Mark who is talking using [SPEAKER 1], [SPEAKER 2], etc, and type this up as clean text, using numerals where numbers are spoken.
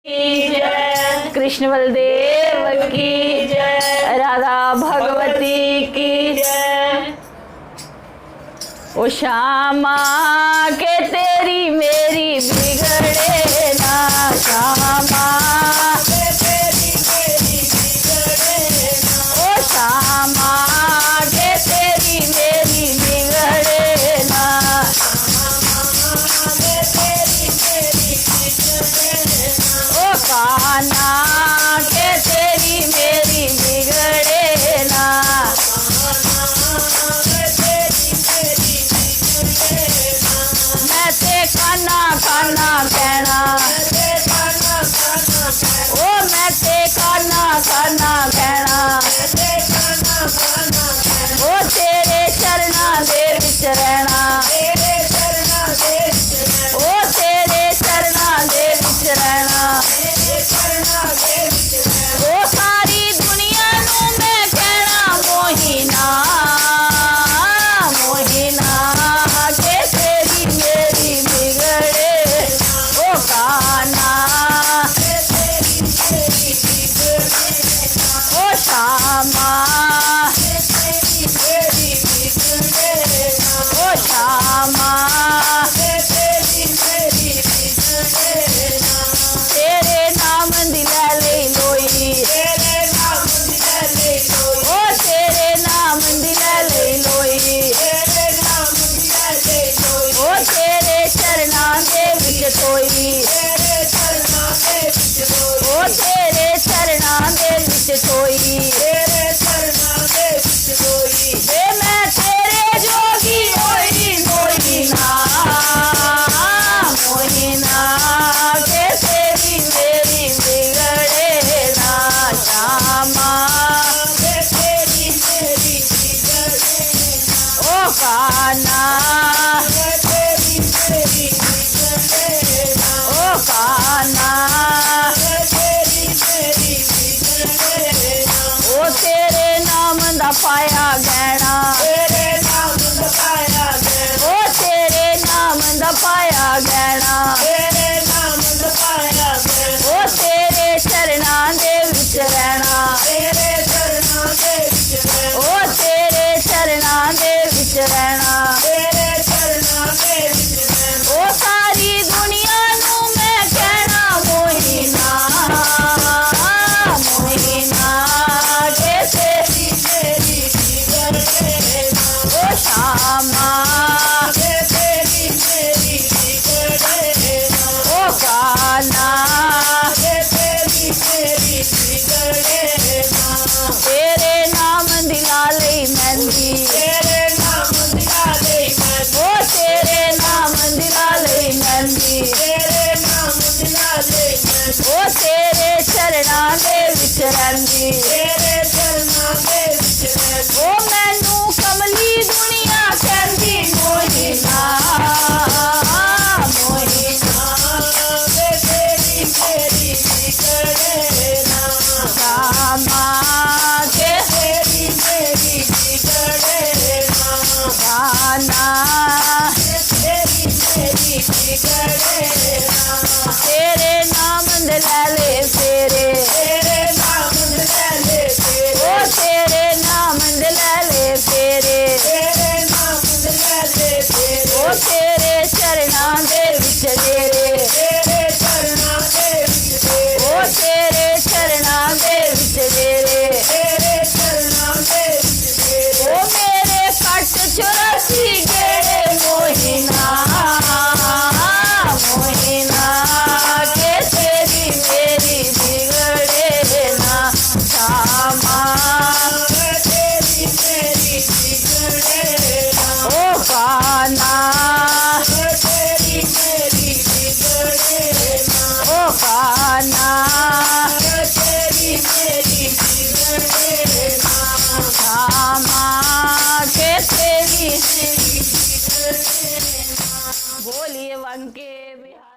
[SPEAKER 1] की जय, कृष्ण बलदेव की जय, राधा भगवती की जय। ओ श्यामा के तेरी मेरी बिगड़े ना, श्यामा के तेरी मेरी बिगड़े ना, ओ श्यामा के तेरी मेरी बिगड़े ना, श्यामा के तेरी मेरी बिगड़े ना, ओ कान्हा के तेरी मेरी बिगड़े ना, काना काना कहना, ओ मैं ते काना काना कहना, ओ तेरे चरणा दे विच रहना, ओ तेरे चरणा दे विच रहना, ओ सारी दुनिया नू मैं कहना मोहिना, मोहिना के तेरी मेरी बिगड़े, ओ कान्हा ओ श्यामा ओ श्यामा तेरे नाम दिला ले लोई, ओ तेरे नाम दिला ले लोई, ओ तेरे चरणा दे विच सोई, ओ तेरे चरणा दे विच सोई, वे मैं तेरे जोगी होई मोहिना, मोहिना के तेरी मेरी बिगड़े ना, श्यामा के तेरी मेरी बिगड़े ना, ओ कान्हा ओ कान्हा ओ तेरे नाम दा पाया गहना, ओ तेरे नाम दा पाया गहना, ओ तेरे चरणा दे विच रहना, ओ तेरे चरणा दे विच रहना, ओ सारी दुनिया नू मैं कहना मोहिना, मोहिना के तेरी मेरी बिगड़े ना, ओ श्यामा के तेरी मेरी बिगड़े ना, ओ कान्हा के तेरी मेरी बिगड़े ना, तेरे नाम दिला ले मेहंदी, तेरे नाम दिला ले मेहंदी, ओ तेरे नाम दिला ले मेहंदी, तेरे नाम दिला ले मेहंदी, ओ तेरे चरणा दे विच रहंदी, तेरे चरणा दे विच रहंदी, ओ मैनू कमली दुनिया कहंदी मोहिना, मोहिना के तेरी मेरी बिगड़े ना, श्यामा के तेरी मेरी बिगड़े ना, कान्हा तेरी मेरी बिगड़े ना, तेरे नाम दिला ले फेरे, तेरे नाम दिला ले फेरे, ओ तेरे नाम दिला ले फेरे, तेरे नाम दिला ले फेरे, ओ तेरे चरणा दे विच डेरे, तेरे चरणा दे विच डेरे, ओ तेरे चरणा दे विच डेरे, तेरे चरणा दे विच डेरे, ओ मेरे कट 84 गेड़े मोहिना, मोहिना के तेरी मेरी बिगड़े ना, श्यामा के तेरी मेरी बिगड़े ना, ओ कान्हा के तेरी मेरी बिगड़े ना, ओ कान्हा के तेरी मेरी बिगड़े ना, श्यामा के तेरी मेरी बिगड़े ना। बोलिए वंके बिहार।